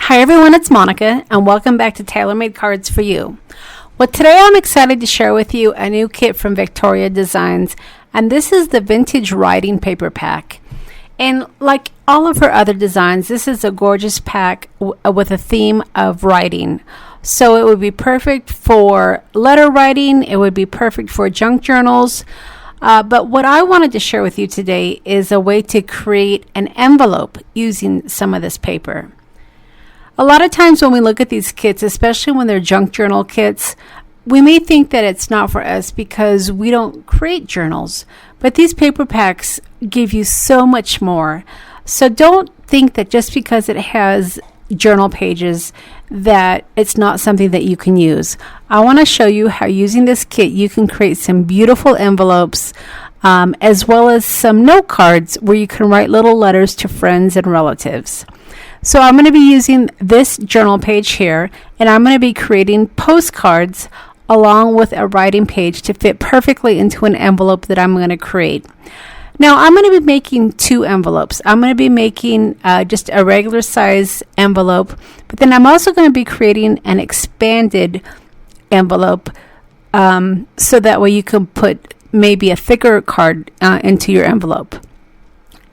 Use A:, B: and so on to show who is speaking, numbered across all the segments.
A: Hi everyone, it's Monica and welcome back to Tailor-Made Cards for You. Well, today I'm excited to share with you a new kit from VectoriaDesigns, and this is the vintage writing paper pack. And like all of her other designs, this is a gorgeous pack with a theme of writing. So it would be perfect for letter writing, it would be perfect for junk journals. But what I wanted to share with you today is a way to create an envelope using some of this paper. A lot of times when we look at these kits, especially when they're junk journal kits, we may think that it's not for us because we don't create journals. But these paper packs give you so much more. So don't think that just because it has journal pages that it's not something that you can use. I want to show you how using this kit you can create some beautiful envelopes as well as some note cards where you can write little letters to friends and relatives. So I'm going to be using this journal page here, and I'm going to be creating postcards along with a writing page to fit perfectly into an envelope that I'm going to create. Now I'm going to be making two envelopes. I'm going to be making just a regular size envelope, but then I'm also going to be creating an expanded envelope so that way you can put maybe a thicker card into your envelope.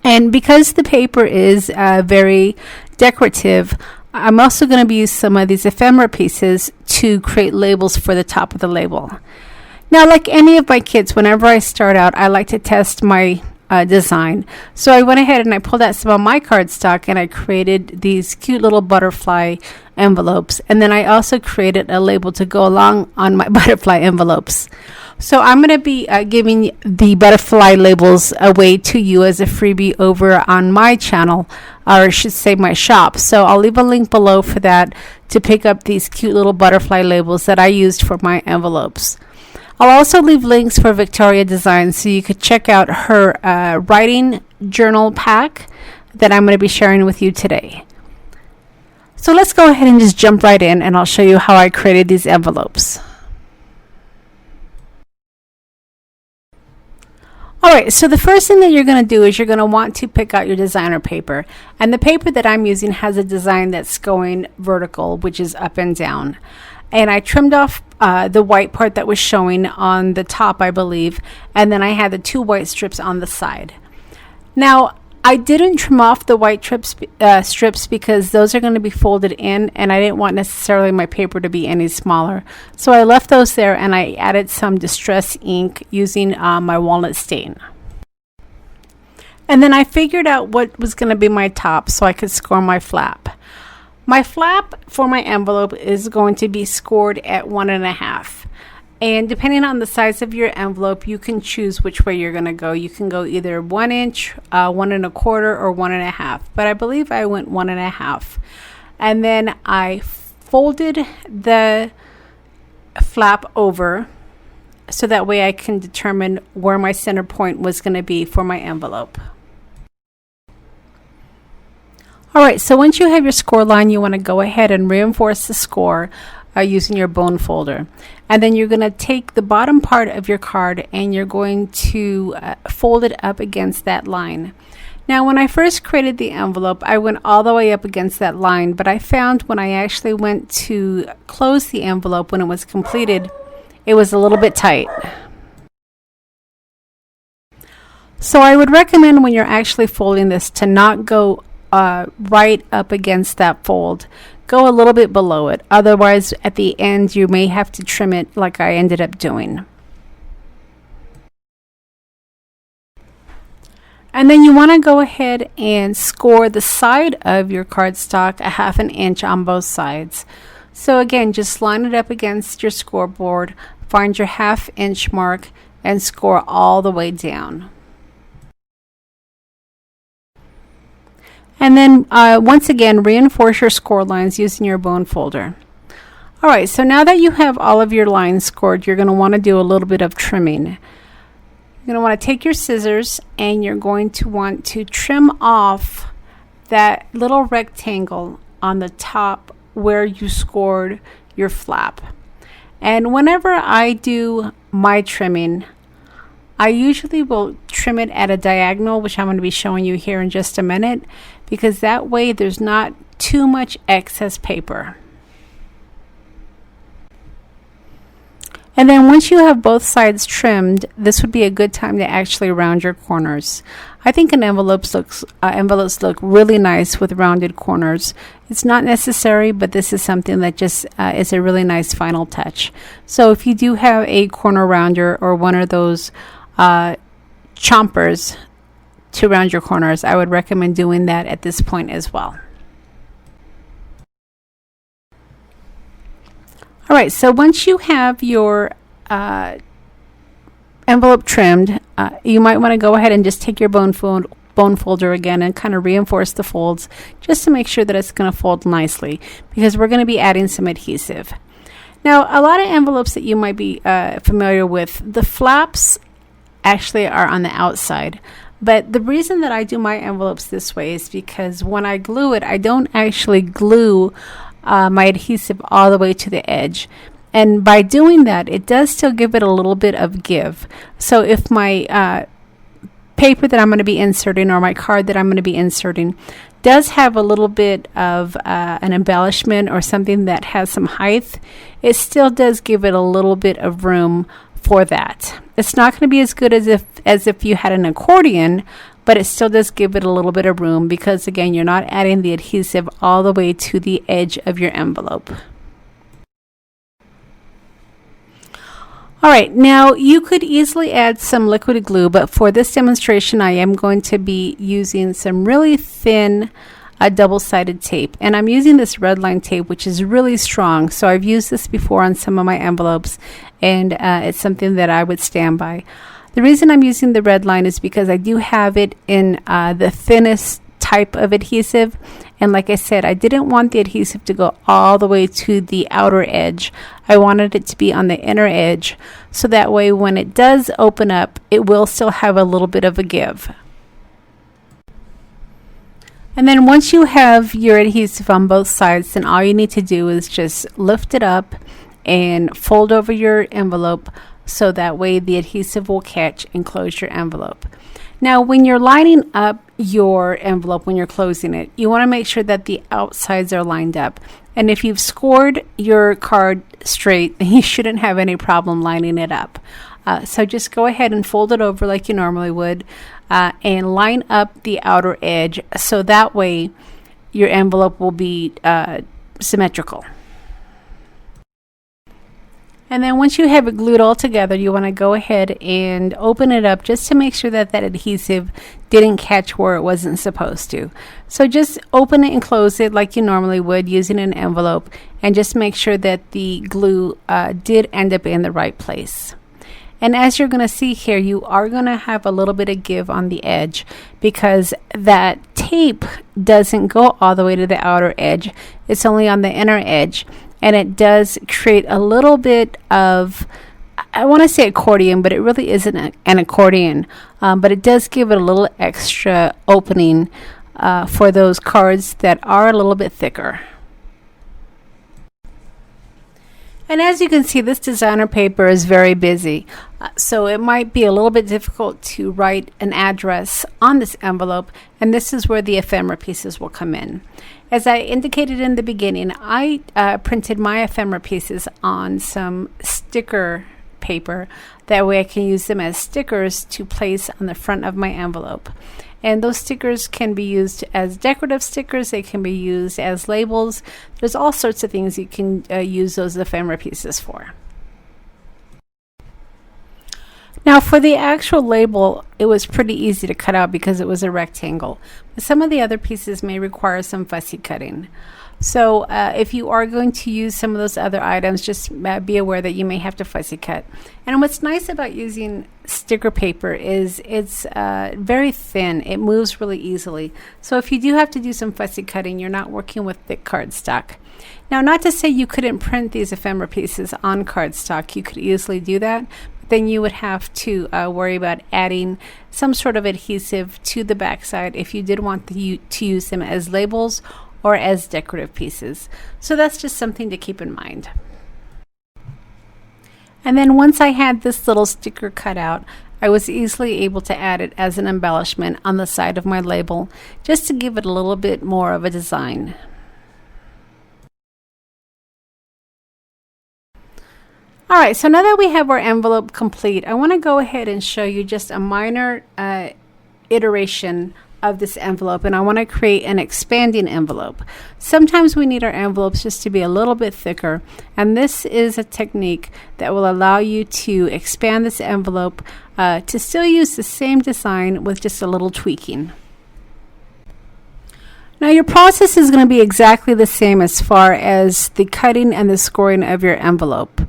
A: And because the paper is very decorative, I'm also going to be using some of these ephemera pieces to create labels for the top of the label. Now, like any of my kits, whenever I start out, I like to test my design. So I went ahead and I pulled out some of my cardstock and I created these cute little butterfly envelopes. And then I also created a label to go along on my butterfly envelopes. So I'm going to be giving the butterfly labels away to you as a freebie over on my channel, or I should say my shop. So I'll leave a link below for that to pick up these cute little butterfly labels that I used for my envelopes. I'll also leave links for VectoriaDesigns so you could check out her writing journal pack that I'm going to be sharing with you today. So let's go ahead and just jump right in and I'll show you how I created these envelopes. Alright, so the first thing that you're going to do is you're going to want to pick out your designer paper. And the paper that I'm using has a design that's going vertical, which is up and down. And I trimmed off the white part that was showing on the top, I believe, and then I had the two white strips on the side. Now, I didn't trim off the white strips because those are going to be folded in, and I didn't want necessarily my paper to be any smaller. So I left those there, and I added some distress ink using my walnut stain. And then I figured out what was going to be my top so I could score my flap. My flap for my envelope is going to be scored at 1.5. And depending on the size of your envelope, you can choose which way you're going to go. You can go either 1 inch, 1.25, or 1.5. But I believe I went 1.5. And then I folded the flap over so that way I can determine where my center point was going to be for my envelope. Alright, so once you have your score line, you want to go ahead and reinforce the score using your bone folder. And then you're going to take the bottom part of your card and you're going to fold it up against that line. Now, when I first created the envelope, I went all the way up against that line, but I found when I actually went to close the envelope when it was completed, it was a little bit tight. So I would recommend when you're actually folding this to not go right up against that fold. Go a little bit below it. Otherwise, at the end, you may have to trim it like I ended up doing. And then you want to go ahead and score the side of your cardstock 1/2 inch on both sides. So again, just line it up against your scoreboard, find your 1/2 inch mark, and score all the way down. And then once again, reinforce your score lines using your bone folder. Alright, so now that you have all of your lines scored, you're going to want to do a little bit of trimming. You're going to want to take your scissors and you're going to want to trim off that little rectangle on the top where you scored your flap. And whenever I do my trimming, I usually will trim it at a diagonal, which I'm going to be showing you here in just a minute, because that way there's not too much excess paper. And then once you have both sides trimmed, this would be a good time to actually round your corners. I think envelopes look really nice with rounded corners. It's not necessary, but this is something that just is a really nice final touch. So if you do have a corner rounder or one of those chompers to round your corners, I would recommend doing that at this point as well. All right, so once you have your envelope trimmed, you might want to go ahead and just take your bone folder again and kind of reinforce the folds just to make sure that it's going to fold nicely, because we're going to be adding some adhesive. Now, a lot of envelopes that you might be familiar with, the flaps actually are on the outside. But the reason that I do my envelopes this way is because when I glue it, I don't actually glue my adhesive all the way to the edge. And by doing that, it does still give it a little bit of give. So if my paper that I'm going to be inserting, or my card that I'm going to be inserting, does have a little bit of an embellishment or something that has some height, it still does give it a little bit of room for that. It's not going to be as good as if you had an accordion, but it still does give it a little bit of room, because again, you're not adding the adhesive all the way to the edge of your envelope. All right, now you could easily add some liquid glue, but for this demonstration I am going to be using some really thin double-sided tape, and I'm using this red line tape, which is really strong. So I've used this before on some of my envelopes, and it's something that I would stand by. The reason I'm using the red line is because I do have it in the thinnest type of adhesive, and like I said, I didn't want the adhesive to go all the way to the outer edge. I wanted it to be on the inner edge, so that way when it does open up, it will still have a little bit of a give. And then once you have your adhesive on both sides, then all you need to do is just lift it up and fold over your envelope, so that way the adhesive will catch and close your envelope. Now, when you're lining up your envelope, when you're closing it, you want to make sure that the outsides are lined up. And if you've scored your card straight, then you shouldn't have any problem lining it up. So just go ahead and fold it over like you normally would, and line up the outer edge, so that way your envelope will be symmetrical. And then once you have it glued all together, you want to go ahead and open it up just to make sure that that adhesive didn't catch where it wasn't supposed to. So just open it and close it like you normally would using an envelope, and just make sure that the glue did end up in the right place. And as you're going to see here, you are going to have a little bit of give on the edge, because that tape doesn't go all the way to the outer edge. It's only on the inner edge. And it does create a little bit of, I want to say accordion, but it really isn't an accordion. But it does give it a little extra opening for those cards that are a little bit thicker. And as you can see, this designer paper is very busy. So it might be a little bit difficult to write an address on this envelope. And this is where the ephemera pieces will come in. As I indicated in the beginning, I printed my ephemera pieces on some sticker paper. That way I can use them as stickers to place on the front of my envelope. And those stickers can be used as decorative stickers. They can be used as labels. There's all sorts of things you can use those ephemera pieces for. Now for the actual label, it was pretty easy to cut out because it was a rectangle. But some of the other pieces may require some fussy cutting. So if you are going to use some of those other items, just be aware that you may have to fussy cut. And what's nice about using sticker paper is it's very thin. It moves really easily. So if you do have to do some fussy cutting, you're not working with thick cardstock. Now, not to say you couldn't print these ephemera pieces on cardstock. You could easily do that. Then you would have to worry about adding some sort of adhesive to the backside if you did want to use them as labels or as decorative pieces. So that's just something to keep in mind. And then once I had this little sticker cut out, I was easily able to add it as an embellishment on the side of my label, just to give it a little bit more of a design. All right, so now that we have our envelope complete, I want to go ahead and show you just a minor iteration of this envelope, and I want to create an expanding envelope. Sometimes we need our envelopes just to be a little bit thicker, and this is a technique that will allow you to expand this envelope to still use the same design with just a little tweaking. Now your process is going to be exactly the same as far as the cutting and the scoring of your envelope.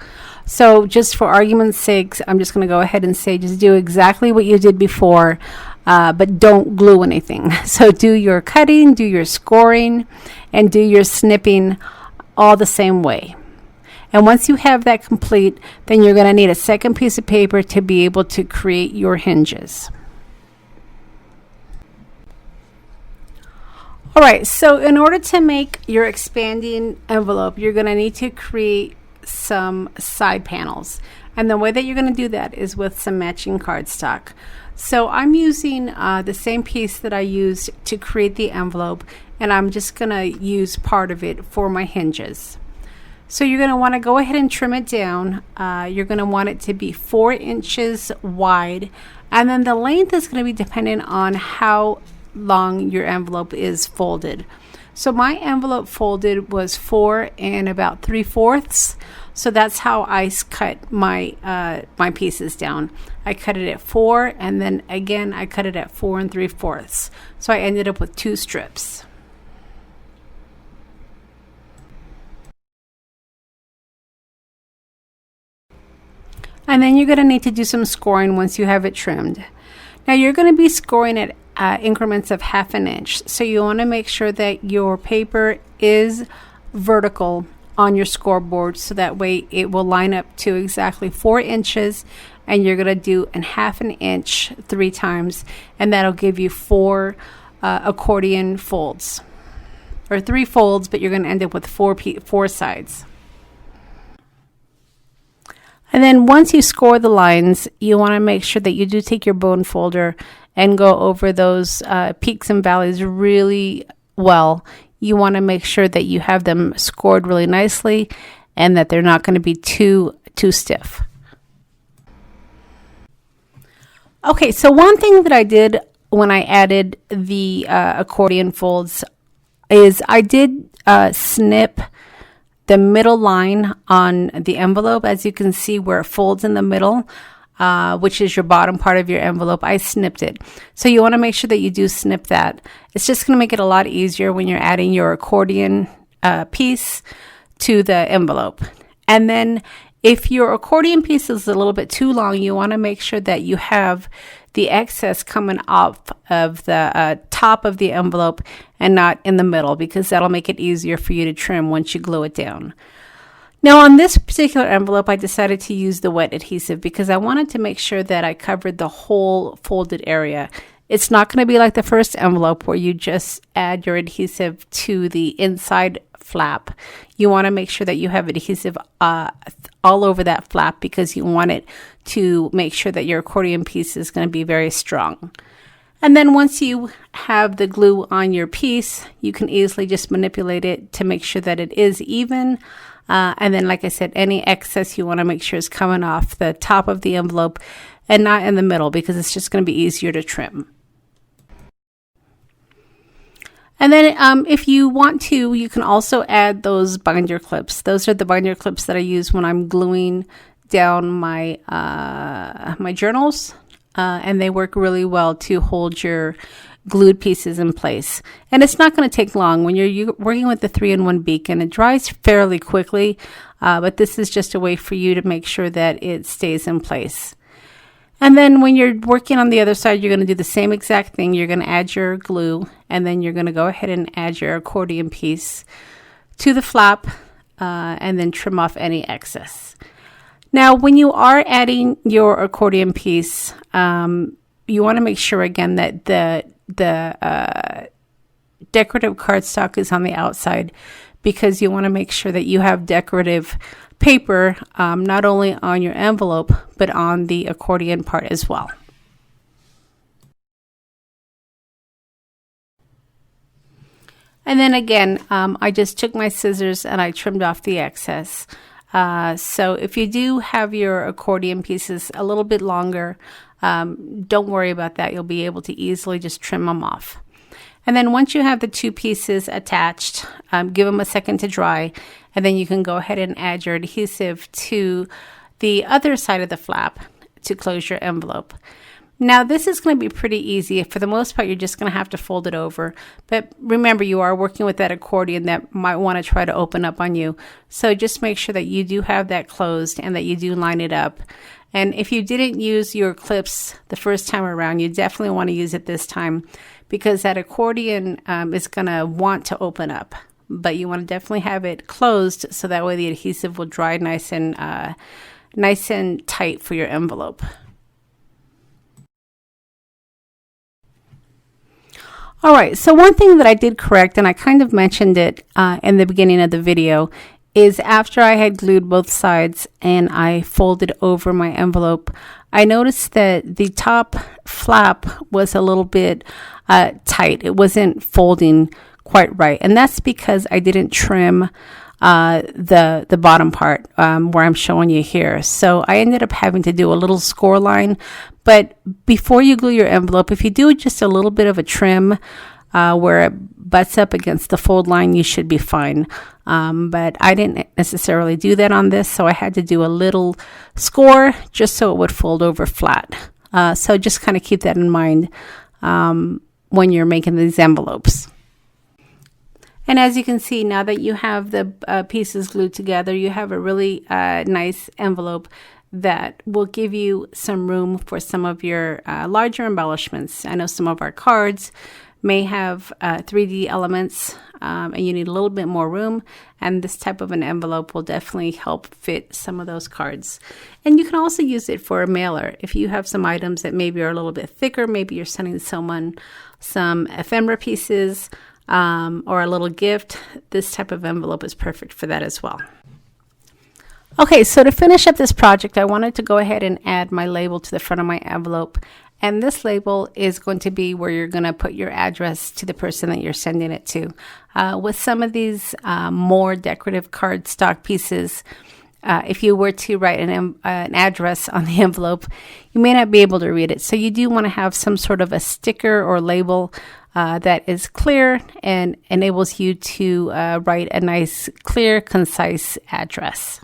A: So just for argument's sake, I'm just going to go ahead and say just do exactly what you did before, but don't glue anything. So do your cutting, do your scoring, and do your snipping all the same way. And once you have that complete, then you're going to need a second piece of paper to be able to create your hinges. All right, so in order to make your expanding envelope, you're going to need to create some side panels, and the way that you're going to do that is with some matching cardstock. So I'm using the same piece that I used to create the envelope, and I'm just going to use part of it for my hinges. So you're going to want to go ahead and trim it down. You're going to want it to be 4 inches wide, and then the length is going to be dependent on how long your envelope is folded. So my envelope folded was 4 and about 3/4. So that's how I cut my my pieces down. I cut it at 4, and then again I cut it at 4 3/4. So I ended up with 2 strips. And then you're going to need to do some scoring once you have it trimmed. Now you're going to be scoring at increments of 1/2 inch. So you want to make sure that your paper is vertical on your scoreboard, so that way it will line up to exactly 4 inches, and you're going to do a 1/2 inch 3 times, and that'll give you 4 accordion folds, or 3 folds, but you're going to end up with 4 sides. And then once you score the lines, you want to make sure that you do take your bone folder and go over those peaks and valleys really well. You want to make sure that you have them scored really nicely and that they're not going to be too stiff. Okay, so one thing that I did when I added the accordion folds is I did snip the middle line on the envelope. As you can see where it folds in the middle, which is your bottom part of your envelope, I snipped it. So you want to make sure that you do snip that. It's just going to make it a lot easier when you're adding your accordion piece to the envelope. And then if your accordion piece is a little bit too long, you want to make sure that you have the excess coming off of the top of the envelope and not in the middle, because that'll make it easier for you to trim once you glue it down. Now on this particular envelope, I decided to use the wet adhesive because I wanted to make sure that I covered the whole folded area. It's not going to be like the first envelope where you just add your adhesive to the inside flap. You want to make sure that you have adhesive all over that flap, because you want it to make sure that your accordion piece is going to be very strong. And then once you have the glue on your piece, you can easily just manipulate it to make sure that it is even. And then, like I said, any excess you want to make sure is coming off the top of the envelope and not in the middle, because it's just going to be easier to trim. And then if you want to, you can also add those binder clips. Those are the binder clips that I use when I'm gluing down my my journals, and they work really well to hold your glued pieces in place. And it's not going to take long. When you're working with the 3-in-1 beacon, it dries fairly quickly, but this is just a way for you to make sure that it stays in place. And then when you're working on the other side, you're going to do the same exact thing. You're going to add your glue, and then you're going to go ahead and add your accordion piece to the flap, and then trim off any excess. Now, when you are adding your accordion piece, you want to make sure again that the decorative cardstock is on the outside, because you want to make sure that you have decorative paper not only on your envelope but on the accordion part as well. And then again, I just took my scissors and I trimmed off the excess. So if you do have your accordion pieces a little bit longer, don't worry about that. You'll be able to easily just trim them off. And then once you have the two pieces attached, give them a second to dry, and then you can go ahead and add your adhesive to the other side of the flap to close your envelope. Now this is going to be pretty easy. For the most part, you're just going to have to fold it over. But remember, you are working with that accordion that might want to try to open up on you. So just make sure that you do have that closed and that you do line it up. And if you didn't use your clips the first time around, you definitely want to use it this time, because that accordion is going to want to open up. But you want to definitely have it closed so that way the adhesive will dry nice and tight for your envelope. All right, so one thing that I did correct, and I kind of mentioned it in the beginning of the video, is after I had glued both sides and I folded over my envelope, I noticed that the top flap was a little bit tight. It wasn't folding quite right, and that's because I didn't trim the bottom part where I'm showing you here. So I ended up having to do a little score line. But before you glue your envelope, if you do just a little bit of a trim where it butts up against the fold line, you should be fine. But I didn't necessarily do that on this, so I had to do a little score just so it would fold over flat. So just kind of keep that in mind when you're making these envelopes. And as you can see, now that you have the pieces glued together, you have a really nice envelope that will give you some room for some of your larger embellishments. I know some of our cards may have 3D elements and you need a little bit more room, and this type of an envelope will definitely help fit some of those cards. And you can also use it for a mailer. If you have some items that maybe are a little bit thicker, maybe you're sending someone some ephemera pieces, or a little gift, this type of envelope is perfect for that as well. Okay, so to finish up this project, I wanted to go ahead and add my label to the front of my envelope. And this label is going to be where you're going to put your address to the person that you're sending it to. With some of these more decorative cardstock pieces, if you were to write an address on the envelope, you may not be able to read it. So you do want to have some sort of a sticker or label that is clear and enables you to write a nice, clear, concise address.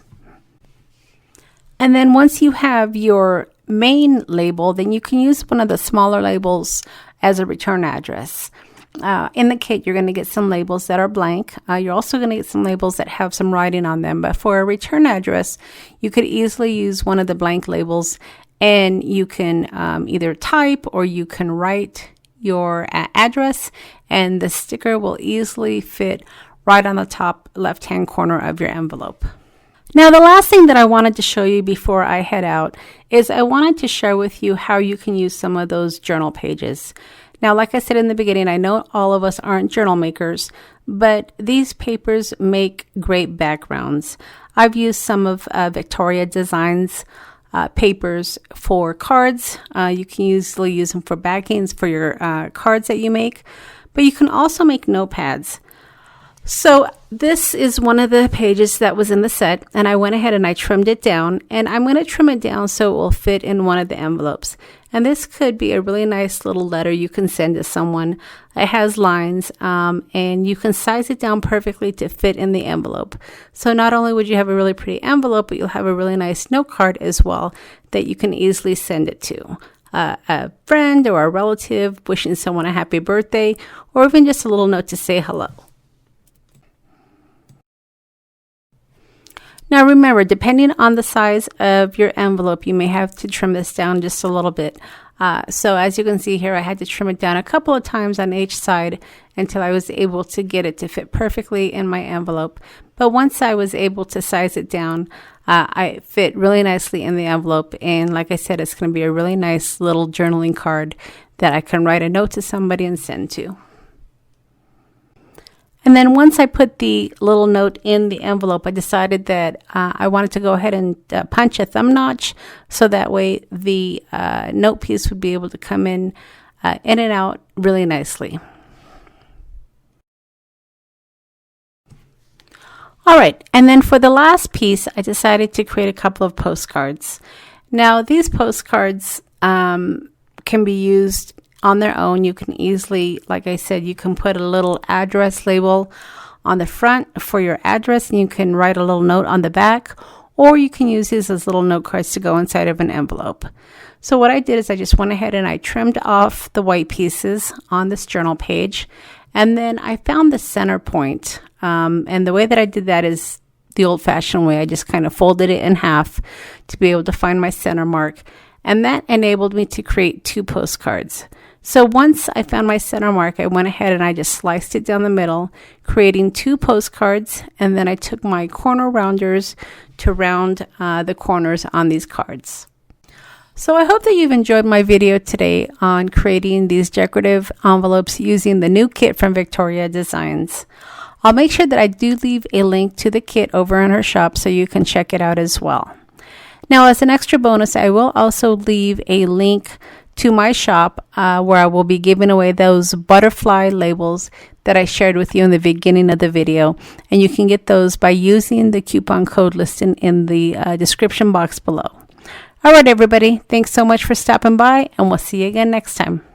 A: And then once you have your main label, then you can use one of the smaller labels as a return address. In the kit, you're going to get some labels that are blank. You're also going to get some labels that have some writing on them. But for a return address, you could easily use one of the blank labels, and you can either type or you can write your address, and the sticker will easily fit right on the top left-hand corner of your envelope. Now, the last thing that I wanted to show you before I head out is I wanted to share with you how you can use some of those journal pages. Now, like I said in the beginning, I know all of us aren't journal makers, but these papers make great backgrounds. I've used some of VectoriaDesigns papers for cards. You can usually use them for backings for your cards that you make, but you can also make notepads. So this is one of the pages that was in the set, and I went ahead and I trimmed it down, and I'm going to trim it down so it will fit in one of the envelopes. And this could be a really nice little letter you can send to someone. It has lines, and you can size it down perfectly to fit in the envelope. So not only would you have a really pretty envelope, but you'll have a really nice note card as well that you can easily send it to a friend or a relative wishing someone a happy birthday, or even just a little note to say hello. Now remember, depending on the size of your envelope, you may have to trim this down just a little bit. So as you can see here, I had to trim it down a couple of times on each side until I was able to get it to fit perfectly in my envelope. But once I was able to size it down, I fit really nicely in the envelope. And like I said, it's going to be a really nice little journaling card that I can write a note to somebody and send to. And then once I put the little note in the envelope, I decided that I wanted to go ahead and punch a thumb notch so that way the note piece would be able to come in and out really nicely. All right, and then for the last piece, I decided to create a couple of postcards. Now, these postcards can be used on their own. You can easily, like I said, you can put a little address label on the front for your address, and you can write a little note on the back, or you can use these as little note cards to go inside of an envelope. So what I did is I just went ahead and I trimmed off the white pieces on this journal page, and then I found the center point. And the way that I did that is the old-fashioned way. I just kind of folded it in half to be able to find my center mark, and that enabled me to create 2 postcards. So once I found my center mark, I went ahead and I just sliced it down the middle, creating 2 postcards, and then I took my corner rounders to round the corners on these cards. So I hope that you've enjoyed my video today on creating these decorative envelopes using the new kit from VectoriaDesigns. I'll make sure that I do leave a link to the kit over in her shop so you can check it out as well. Now, as an extra bonus, I will also leave a link to my shop where I will be giving away those butterfly labels that I shared with you in the beginning of the video, and you can get those by using the coupon code listed in the description box below. All right, everybody, thanks so much for stopping by, and we'll see you again next time.